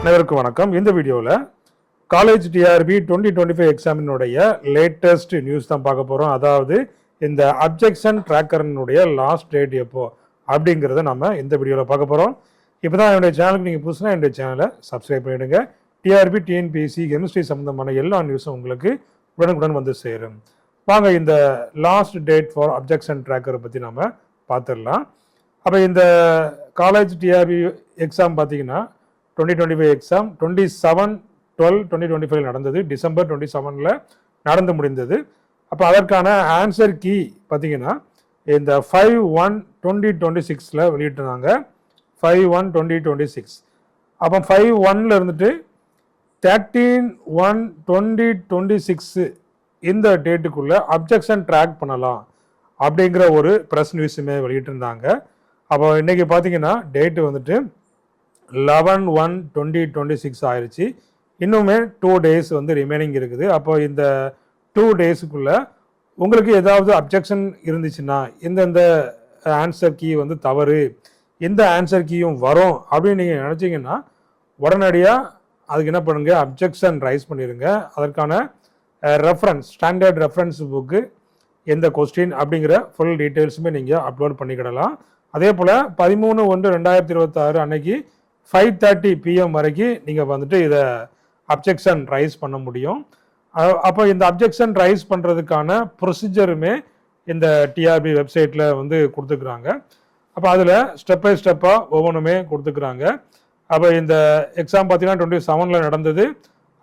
அனைவருக்கும் வணக்கம். இந்த வீடியோவில் காலேஜ் டிஆர்பி 2025 எக்ஸாமினுடைய லேட்டஸ்ட் நியூஸ் தான் பார்க்க போகிறோம். அதாவது இந்த அப்ஜெக்ஷன் ட்ராக்கர்னுடைய லாஸ்ட் டேட் எப்போ அப்படிங்கிறத நம்ம இந்த வீடியோவில் பார்க்க போகிறோம். இப்போ தான் என்னுடைய சேனலுக்கு நீங்கள் புதுசுனா என்னுடைய சேனலை சப்ஸ்கிரைப் பண்ணிவிடுங்க. டிஆர்பி டிஎன்பிஎஸ்சி கெமிஸ்ட்ரி சம்மந்தமான எல்லா நியூஸும் உங்களுக்கு உடனுக்குடன் வந்து சேரும். வாங்க இந்த லாஸ்ட் டேட் ஃபார் அப்ஜெக்ஷன் ட்ராக்கரை பற்றி நம்ம பார்த்துடலாம். அப்போ இந்த காலேஜ் டிஆர்பி எக்ஸாம் பார்த்தீங்கன்னா 2025 எக்ஸாம் 27/12/2025 நடந்தது. டிசம்பர் 27 நடந்து முடிந்தது. அப்போ அதற்கான ஆன்சர் கீ பார்த்தீங்கன்னா இந்த 5/1/2026 வெளியிட்டிருந்தாங்க. 5/1/2026. அப்போ 5/1 இருந்துட்டு 13/1/2026 இந்த டேட்டுக்குள்ள அப்ஜெக்ஷன் ட்ராக் பண்ணலாம் அப்படிங்கிற ஒரு ப்ரெஸ் நியூஸுமே வெளியிட்டிருந்தாங்க. அப்போ இன்னைக்கு பார்த்தீங்கன்னா டேட்டு வந்துட்டு 11/1/2026 ஆயிடுச்சு. இன்னுமே 2 days வந்து ரிமைனிங் இருக்குது. அப்போ இந்த 2 daysக்குள்ள உங்களுக்கு ஏதாவது அப்ஜெக்ஷன் இருந்துச்சுன்னா எந்தெந்த ஆன்சர் கீ வந்து தவறு, எந்த ஆன்சர் கீயும் வரும் அப்படின்னு நீங்கள் நினச்சிங்கன்னா உடனடியாக அதுக்கு என்ன பண்ணுங்க, அப்ஜெக்ஷன் ரைஸ் பண்ணிடுங்க. அதற்கான ரெஃபரன்ஸ், ஸ்டாண்டர்ட் ரெஃபரன்ஸ் புக்கு, எந்த கொஸ்டின் அப்படிங்கிற ஃபுல் டீட்டெயில்ஸுமே நீங்கள் அப்லோட் பண்ணிக்கிடலாம். அதே போல் 13/1/2026 அன்னைக்கு 5:30 PM வரைக்கும் நீங்கள் வந்துட்டு இதை அப்ஜெக்ஷன் ரைஸ் பண்ண முடியும். அப்போ இந்த அப்ஜெக்ஷன் ரைஸ் பண்ணுறதுக்கான ப்ரொசீஜருமே இந்த டிஆர்பி வெப்சைட்டில் வந்து கொடுத்துக்குறாங்க. அப்போ அதில் ஸ்டெப் பை ஸ்டெப்பாக ஒவ்வொன்றுமே கொடுத்துக்குறாங்க. அப்போ இந்த எக்ஸாம் பார்த்தீங்கன்னா 27 நடந்தது.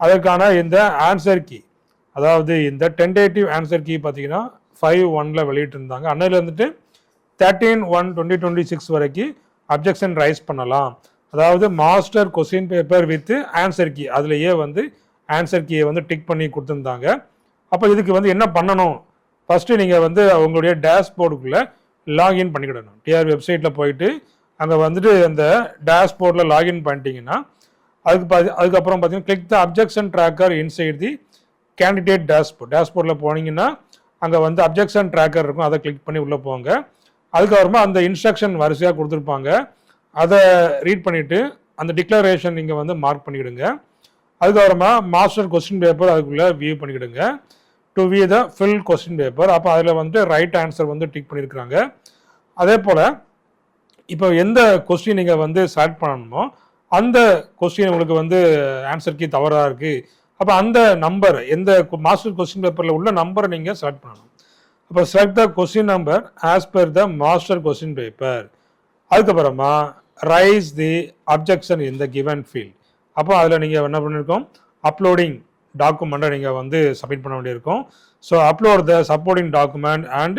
அதற்கான இந்த ஆன்சர் கீ, அதாவது இந்த டென்டேட்டிவ் ஆன்சர் கீ பார்த்தீங்கன்னா 5/1 வெளியிட்டிருந்தாங்க. அன்னையில் வந்துட்டு 13/1/2026 வரைக்கும் அப்ஜெக்ஷன் ரைஸ் பண்ணலாம். அதாவது master question paper with answer key, அதுலேயே வந்து ஆன்சர் கீயை வந்து டிக் பண்ணி கொடுத்துருந்தாங்க. அப்போ இதுக்கு வந்து என்ன பண்ணணும், ஃபஸ்ட்டு நீங்கள் வந்து உங்களுடைய டேஷ்போர்டுக்குள்ளே லாகின் பண்ணிக்கிடணும். டிஆர் வெப்சைட்டில் போயிட்டு அங்கே வந்துட்டு அந்த டேஷ்போர்டில் லாகின் பண்ணிட்டீங்கன்னா அதுக்கப்புறம் பார்த்தீங்கன்னா click the objection tracker inside the candidate டேஷ்போர்டில் போனீங்கன்னா அங்கே வந்து அப்ஜெக்ஷன் ட்ராக்கர் இருக்கும். அதை கிளிக் பண்ணி உள்ளே போங்க. அதுக்கப்புறமா அந்த இன்ஸ்ட்ரக்ஷன் வரிசையாக கொடுத்துருப்பாங்க. அதை ரீட் பண்ணிவிட்டு அந்த டிக்ளரேஷன் நீங்கள் வந்து மார்க் பண்ணிக்கிடுங்க. அதுக்கப்புறமா மாஸ்டர் கொஸ்டின் பேப்பர் அதுக்குள்ளே வியூ பண்ணிக்கிடுங்க. To view the full question paper. அப்போ அதில் வந்து ரைட் ஆன்சர் வந்து டிக் பண்ணியிருக்கிறாங்க. அதே போல் இப்போ எந்த கொஸ்டின் நீங்கள் வந்து செலக்ட் பண்ணணுமோ அந்த கொஸ்டின் உங்களுக்கு வந்து ஆன்சர் கீ தவறாக இருக்குது. அப்போ அந்த நம்பர், எந்த மாஸ்டர் கொஸ்டின் பேப்பரில் உள்ள நம்பரை நீங்கள் செலக்ட் பண்ணணும். அப்போ select the question number as per the master question paper. அதுக்கப்புறமா raise the objection in the given field. அப்போ அதில் நீங்கள் என்ன பண்ணியிருக்கோம், அப்லோடிங் டாக்குமெண்ட்டை நீங்கள் வந்து சப்மிட் பண்ண வேண்டியிருக்கும். So upload the supporting document and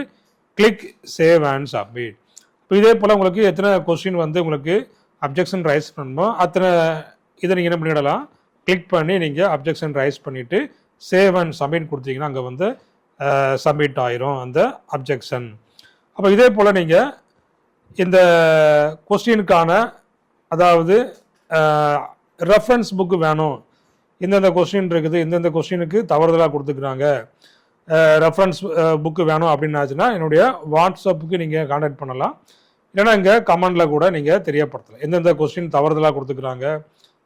click save and submit. இப்போ இதே போல் உங்களுக்கு எத்தனை கொஸ்டின் வந்து உங்களுக்கு அப்ஜெக்ஷன் ரைஸ் பண்ணணுமோ அத்தனை இதை நீங்கள் என்ன பண்ணிடலாம், கிளிக் பண்ணி நீங்கள் அப்ஜெக்ஷன் ரைஸ் பண்ணிவிட்டு சேவ் அண்ட் சப்மிட் கொடுத்தீங்கன்னா அங்கே வந்து சப்மிட் ஆயிரும் அந்த அப்ஜெக்ஷன். அப்போ இதே போல் நீங்கள் இந்த கொஸ்டினுக்கான, அதாவது ரெஃபரன்ஸ் புக்கு வேணும், இந்தந்த கொஸ்டின் இருக்குது, இந்தந்த கொஸ்டினுக்கு தவறுதலாக கொடுத்துக்கிறாங்க, ரெஃபரன்ஸ் புக்கு வேணும் அப்படின்னாச்சுன்னா என்னுடைய வாட்ஸ்அப்புக்கு நீங்கள் கான்டாக்ட் பண்ணலாம். இல்லைன்னா இங்கே கமெண்டில் கூட நீங்கள் தெரியப்படுத்தலாம் எந்தெந்த கொஸ்டின் தவறுதலாக கொடுத்துக்கிறாங்க.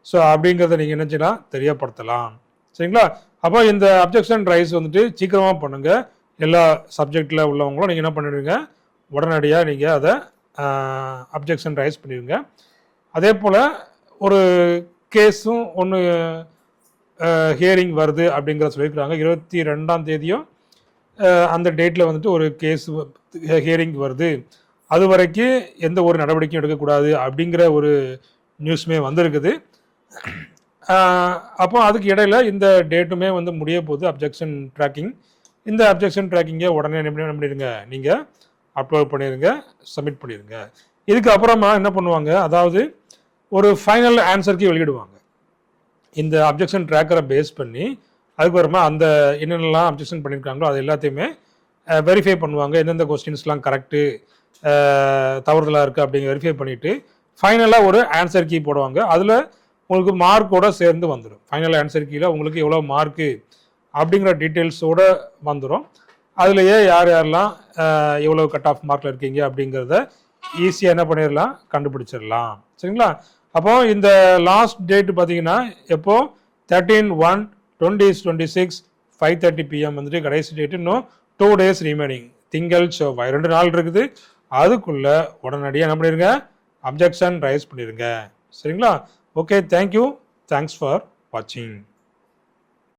ஸோ அப்படிங்கிறத நீங்கள் என்னச்சுன்னா தெரியப்படுத்தலாம். சரிங்களா? அப்போ இந்த அப்ஜெக்ஷன் ரைஸ் வந்துட்டு சீக்கிரமாக பண்ணுங்கள். எல்லா சப்ஜெக்டில் உள்ளவங்களும் நீங்கள் என்ன பண்ணிடுங்க, உடனடியாக நீங்கள் அதை அப்ஜெக்ஷன் ரைஸ் பண்ணிடுங்க. அதே போல் ஒரு கேஸும் ஒன்று ஹியரிங் வருது அப்படிங்கிற சொல்லியிருக்கிறாங்க. 22ஆம் தேதியும் அந்த டேட்டில் வந்துட்டு ஒரு கேஸ் ஹியரிங் வருது. அது வரைக்கும் எந்த ஒரு நடவடிக்கையும் எடுக்கக்கூடாது அப்படிங்கிற ஒரு நியூஸுமே வந்திருக்குது. அப்போ அதுக்கு இடையில இந்த டேட்டுமே வந்து முடிய போகுது அப்ஜெக்ஷன் ட்ராக்கிங். இந்த அப்ஜெக்ஷன் ட்ராக்கிங்கை உடனே என்ன பண்ணிடுங்க, நீங்கள் அப்லோட் பண்ணிடுங்க, சப்மிட் பண்ணிடுங்க. இதுக்கு அப்புறமா என்ன பண்ணுவாங்க, அதாவது ஒரு ஃபைனல் ஆன்சர் கீ வெளியிடுவாங்க. இந்த அப்ஜெக்ஷன் ட்ராக்கரை பேஸ் பண்ணி அதுக்கப்புறமா அந்த என்னென்னலாம் அப்ஜெக்ஷன் பண்ணியிருக்காங்களோ அது எல்லாத்தையுமே வெரிஃபை பண்ணுவாங்க. எந்தெந்த கொஸ்டின்ஸ்லாம் கரெக்டு, தவறுதலாக இருக்குது அப்படிங்கிற வெரிஃபை பண்ணிவிட்டு ஃபைனலாக ஒரு ஆன்சர் கீ போடுவாங்க. அதில் உங்களுக்கு மார்க்கோட சேர்ந்து வந்துடும். ஃபைனல் ஆன்சர் கீழே உங்களுக்கு எவ்வளோ மார்க்கு அப்படிங்கிற டீட்டெயில்ஸோடு வந்துடும். அதுலேயே யார் யாரெல்லாம் எவ்வளோ கட் ஆஃப் மார்க்கில் இருக்கீங்க அப்படிங்கிறத ஈஸியாக என்ன பண்ணிடலாம், கண்டுபிடிச்சிடலாம். சரிங்களா? அப்போ இந்த லாஸ்ட் டேட் பார்த்தீங்கன்னா எப்போ 13/1/2026 5:30 PM வந்துட்டு கடைசி டேட். இன்னும் 2 days ரிமைனிங். திங்கள் செவ்வாய் 2 நாள் இருக்குது. அதுக்குள்ள உடனடியாக என்ன பண்ணிருங்க, அப்ஜெக்ஷன் ரைஸ் பண்ணிருங்க. சரிங்களா? Okay, thank you. தேங்க்ஸ் ஃபார் வாட்சிங்.